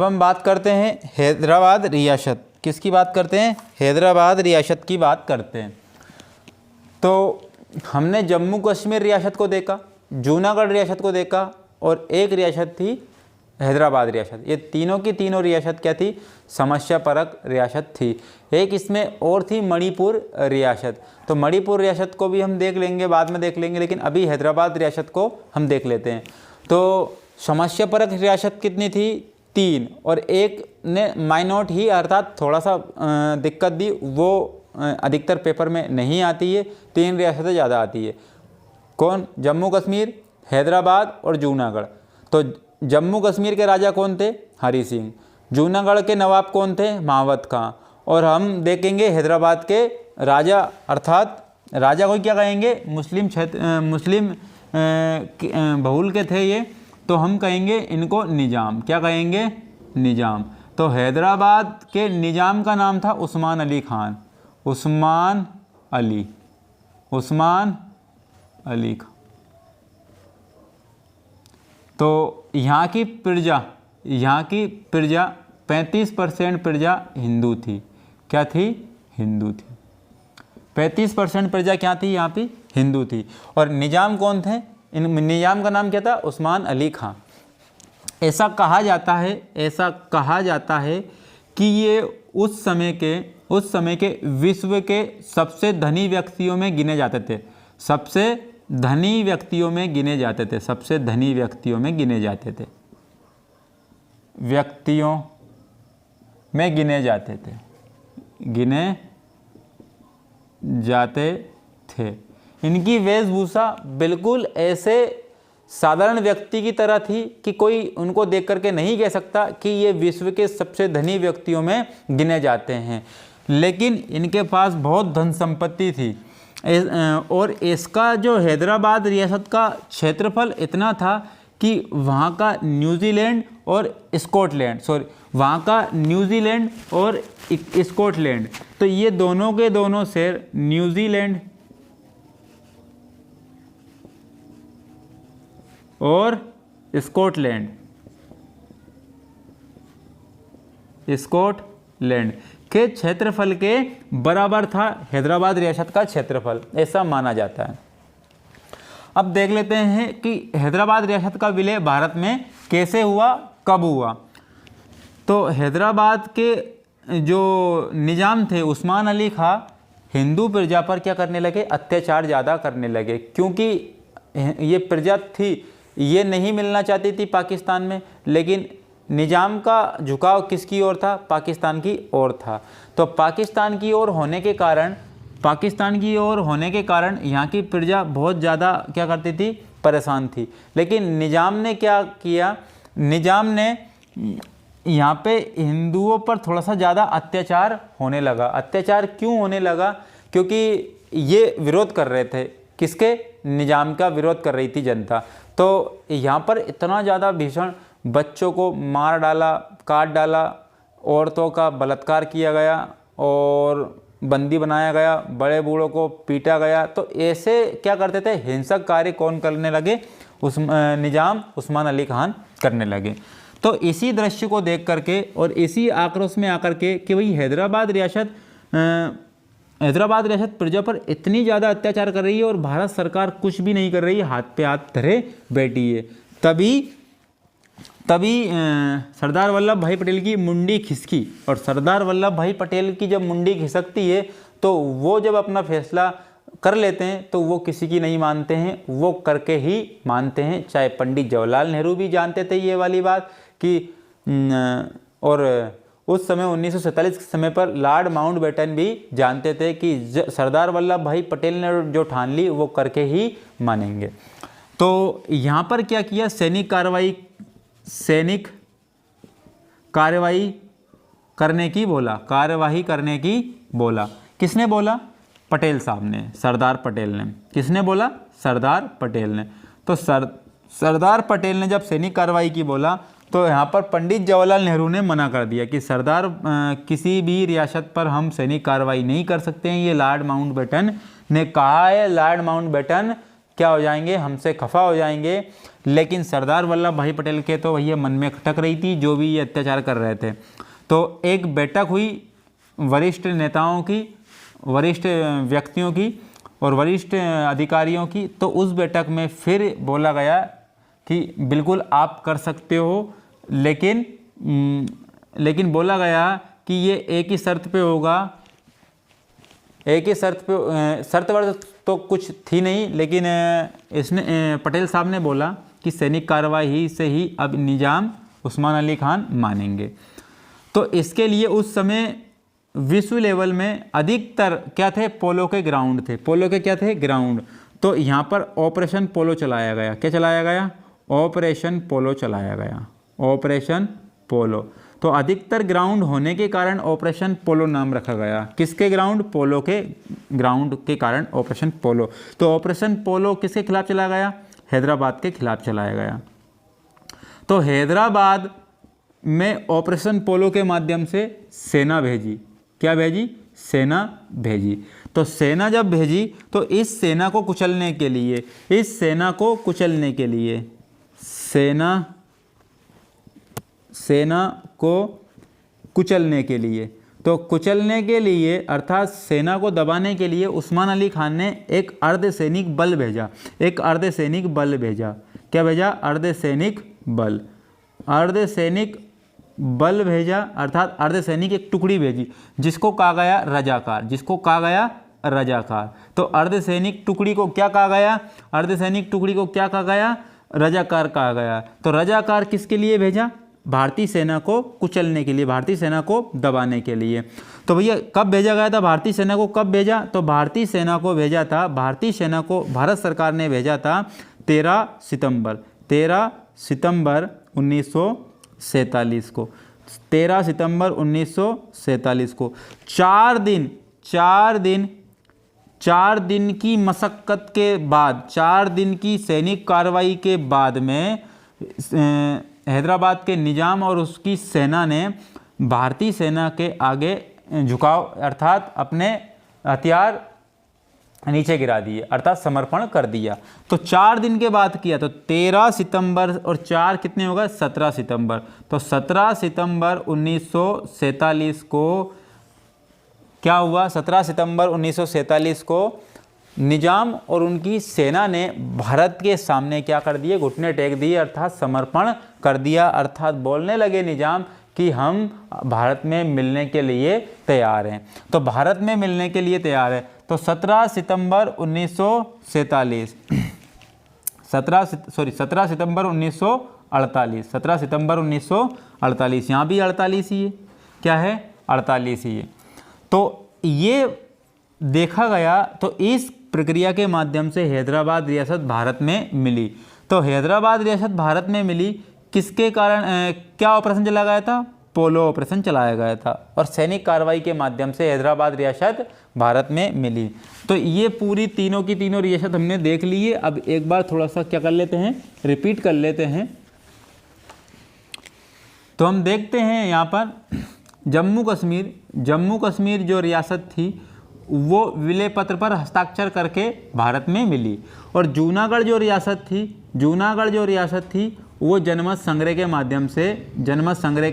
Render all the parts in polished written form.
अब हम बात करते हैं हैदराबाद रियासत। किसकी बात करते हैं? हैदराबाद रियासत की बात करते हैं। तो हमने जम्मू कश्मीर रियासत को देखा, जूनागढ़ रियासत को देखा और एक रियासत थी हैदराबाद रियासत। ये तीनों की तीनों रियासत क्या थी? समस्या परक रियासत थी। एक इसमें और थी मणिपुर रियासत। तो मणिपुर रियासत को भी हम देख लेंगे, बाद में देख लेंगे, लेकिन अभी हैदराबाद रियासत को हम देख लेते हैं। तो समस्या परक रियासत कितनी थी? 3, और एक ने माइनॉट ही अर्थात थोड़ा सा दिक्कत दी, वो अधिकतर पेपर में नहीं आती है। 3 रियासतें ज़्यादा आती है। कौन? जम्मू कश्मीर, हैदराबाद और जूनागढ़। तो जम्मू कश्मीर के राजा कौन थे? हरि सिंह। जूनागढ़ के नवाब कौन थे? महावत खां। और हम देखेंगे हैदराबाद के राजा, अर्थात राजा को क्या कहेंगे? मुस्लिम क्षेत्र, मुस्लिम बहुल के थे ये, तो हम कहेंगे इनको निजाम। क्या कहेंगे? निजाम। तो हैदराबाद के निजाम का नाम था उस्मान अली खान। उस्मान अली खान। तो यहाँ की प्रजा 35% प्रजा हिंदू थी। क्या थी? हिंदू थी। 35% प्रजा क्या थी? यहाँ पे हिंदू थी। और निजाम कौन थे? निजाम का नाम क्या था? उस्मान अली खां। ऐसा कहा जाता है कि ये उस समय के विश्व के सबसे धनी व्यक्तियों में गिने जाते थे। सबसे धनी व्यक्तियों में गिने जाते थे। इनकी वेशभूषा बिल्कुल ऐसे साधारण व्यक्ति की तरह थी कि कोई उनको देख करके नहीं कह सकता कि ये विश्व के सबसे धनी व्यक्तियों में गिने जाते हैं। लेकिन इनके पास बहुत धन संपत्ति थी। और इसका जो हैदराबाद रियासत का क्षेत्रफल इतना था कि वहाँ का न्यूजीलैंड और स्कॉटलैंड, तो ये दोनों के दोनों शहर, न्यूजीलैंड और स्कॉटलैंड के क्षेत्रफल के बराबर था हैदराबाद रियासत का क्षेत्रफल, ऐसा माना जाता है। अब देख लेते हैं कि हैदराबाद रियासत का विलय भारत में कैसे हुआ, कब हुआ। तो हैदराबाद के जो निजाम थे उस्मान अली खां हिंदू प्रजा पर क्या करने लगे? अत्याचार ज़्यादा करने लगे, क्योंकि ये प्रजा थी, ये नहीं मिलना चाहती थी पाकिस्तान में, लेकिन निजाम का झुकाव किसकी ओर था? पाकिस्तान की ओर था। तो पाकिस्तान की ओर होने के कारण यहाँ की प्रजा बहुत ज़्यादा क्या करती थी? परेशान थी। लेकिन निजाम ने क्या किया? निजाम ने यहाँ पे हिंदुओं पर थोड़ा सा ज़्यादा अत्याचार होने लगा। अत्याचार क्यों होने लगा? क्योंकि ये विरोध कर रहे थे। किसके? निजाम का विरोध कर रही थी जनता। तो यहाँ पर इतना ज़्यादा भीषण, बच्चों को मार डाला, काट डाला, औरतों का बलात्कार किया गया और बंदी बनाया गया, बड़े बूढ़ों को पीटा गया। तो ऐसे क्या करते थे? हिंसक कार्य कौन करने लगे? निजाम उस्मान अली खान करने लगे। तो इसी दृश्य को देख करके और इसी आक्रोश में आकर के कि भाई हैदराबाद रियासत प्रजा पर इतनी ज़्यादा अत्याचार कर रही है और भारत सरकार कुछ भी नहीं कर रही है, हाथ पे हाथ धरे बैठी है। तभी सरदार वल्लभ भाई पटेल की मुंडी खिसकी। और सरदार वल्लभ भाई पटेल की जब मुंडी खिसकती है तो वो जब अपना फैसला कर लेते हैं तो वो किसी की नहीं मानते हैं, वो करके ही मानते हैं। चाहे पंडित जवाहरलाल नेहरू भी जानते थे ये वाली बात कि और उस समय 1947 के समय पर लॉर्ड माउंटबेटन भी जानते थे कि सरदार वल्लभ भाई पटेल ने जो ठान ली वो करके ही मानेंगे। तो यहाँ पर क्या किया? सैनिक कार्यवाही करने की बोला। किसने बोला? पटेल साहब ने, सरदार पटेल ने। किसने बोला? सरदार पटेल ने। तो सरदार पटेल ने जब सैनिक कार्रवाई की बोला तो यहाँ पर पंडित जवाहरलाल नेहरू ने मना कर दिया कि सरदार किसी भी रियासत पर हम सैनिक कार्रवाई नहीं कर सकते हैं, ये लॉर्ड माउंटबेटन ने कहा है। लॉर्ड माउंटबेटन क्या हो जाएंगे? हमसे खफा हो जाएंगे। लेकिन सरदार वल्लभ भाई पटेल के तो भैया मन में खटक रही थी जो भी ये अत्याचार कर रहे थे। तो एक बैठक हुई वरिष्ठ नेताओं की, वरिष्ठ व्यक्तियों की और वरिष्ठ अधिकारियों की। तो उस बैठक में फिर बोला गया कि बिल्कुल आप कर सकते हो, लेकिन बोला गया कि ये एक ही शर्त पे होगा, एक ही शर्त पे, शर्त वर्त तो कुछ थी नहीं, लेकिन इसने पटेल साहब ने बोला कि सैनिक कार्रवाई से ही अब निजाम उस्मान अली खान मानेंगे। तो इसके लिए उस समय विश्व लेवल में अधिकतर क्या थे, पोलो के ग्राउंड थे, पोलो के क्या थे, ग्राउंड। तो यहाँ पर ऑपरेशन पोलो चलाया गया। क्या चलाया गया? ऑपरेशन पोलो चलाया गया, ऑपरेशन पोलो। तो अधिकतर ग्राउंड होने के कारण ऑपरेशन पोलो नाम रखा गया। किसके ग्राउंड? पोलो के ग्राउंड के कारण ऑपरेशन पोलो। तो ऑपरेशन पोलो किसके खिलाफ चलाया गया? हैदराबाद के खिलाफ चलाया गया। तो हैदराबाद में ऑपरेशन पोलो के माध्यम से सेना भेजी। क्या भेजी? सेना भेजी। तो सेना जब भेजी तो इस सेना को कुचलने के लिए, इस सेना को कुचलने के लिए, सेना को कुचलने के लिए, तो कुचलने के लिए अर्थात सेना को दबाने के लिए उस्मान अली खान ने एक अर्धसैनिक बल भेजा, एक अर्धसैनिक बल भेजा। क्या भेजा? अर्धसैनिक बल, अर्धसैनिक बल भेजा, अर्थात अर्धसैनिक एक टुकड़ी भेजी जिसको कहा गया रजाकार, जिसको कहा गया रजाकार। तो अर्धसैनिक टुकड़ी को क्या कहा गया? अर्धसैनिक टुकड़ी को क्या कहा गया? रजाकार कहा गया। तो रजाकार किसके लिए भेजा? भारतीय सेना को कुचलने के लिए, भारतीय सेना को दबाने के लिए। तो भैया कब भेजा गया था? भारतीय सेना को कब भेजा? तो भारतीय सेना को भेजा था, भारतीय सेना को भारत सरकार ने भेजा था 13 सितंबर 1947 को, 13 सितंबर 1947 को। 4 दिन की मशक्क़त के बाद, 4 दिन की सैनिक कार्रवाई के बाद में हैदराबाद के निजाम और उसकी सेना ने भारतीय सेना के आगे झुकाव अर्थात अपने हथियार नीचे गिरा दिए, अर्थात समर्पण कर दिया। तो 4 दिन के बाद किया। तो 13 सितंबर और 4 कितने होगा? 17 सितंबर। तो 17 सितंबर 1947 को क्या हुआ? 17 सितंबर 1947 को निजाम और उनकी सेना ने भारत के सामने क्या कर दिए? घुटने टेक दिए, अर्थात समर्पण कर दिया। अर्थात बोलने लगे निजाम कि हम भारत में मिलने के लिए तैयार हैं। तो भारत में मिलने के लिए तैयार है। तो 17 सितंबर 1948, 17 सितंबर 1948, 17 सितंबर 1948, यहाँ भी 48 ही है। क्या है? 48 ही है। तो ये देखा गया। तो इस प्रक्रिया के माध्यम से हैदराबाद रियासत भारत में मिली। तो हैदराबाद रियासत भारत में मिली किसके कारण? क्या ऑपरेशन चलाया गया था? पोलो ऑपरेशन चलाया गया था। और सैनिक कार्रवाई के माध्यम से हैदराबाद रियासत भारत में मिली। तो ये पूरी तीनों की तीनों रियासत हमने देख ली है। अब एक बार थोड़ा सा क्या कर लेते हैं, रिपीट कर लेते हैं। तो हम देखते हैं यहाँ पर जम्मू कश्मीर जो रियासत थी वो विलय पत्र पर हस्ताक्षर करके भारत में मिली। और जूनागढ़ जो रियासत थी वो जनमत संग्रह के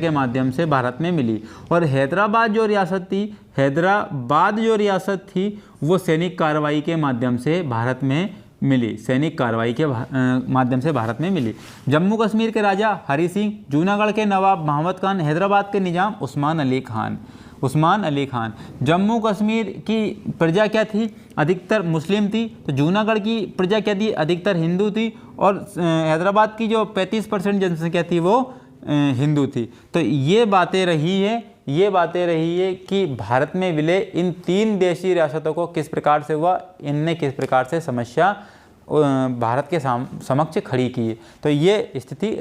माध्यम से भारत में मिली। और हैदराबाद जो रियासत थी वो सैनिक कार्रवाई के माध्यम से भारत में मिली, सैनिक कार्रवाई के माध्यम से भारत में मिली। जम्मू कश्मीर के राजा हरि सिंह, जूनागढ़ के नवाब महमद खान, हैदराबाद के निजाम उस्मान अली खान। जम्मू कश्मीर की प्रजा क्या थी? अधिकतर मुस्लिम थी। तो जूनागढ़ की प्रजा क्या थी? अधिकतर हिंदू थी। और हैदराबाद की जो 35% जनसंख्या थी वो हिंदू थी। तो ये बातें रही है कि भारत में विलय इन 3 देशी रियासतों को किस प्रकार से हुआ, इनने किस प्रकार से समस्या भारत के समक्ष खड़ी की। तो ये स्थिति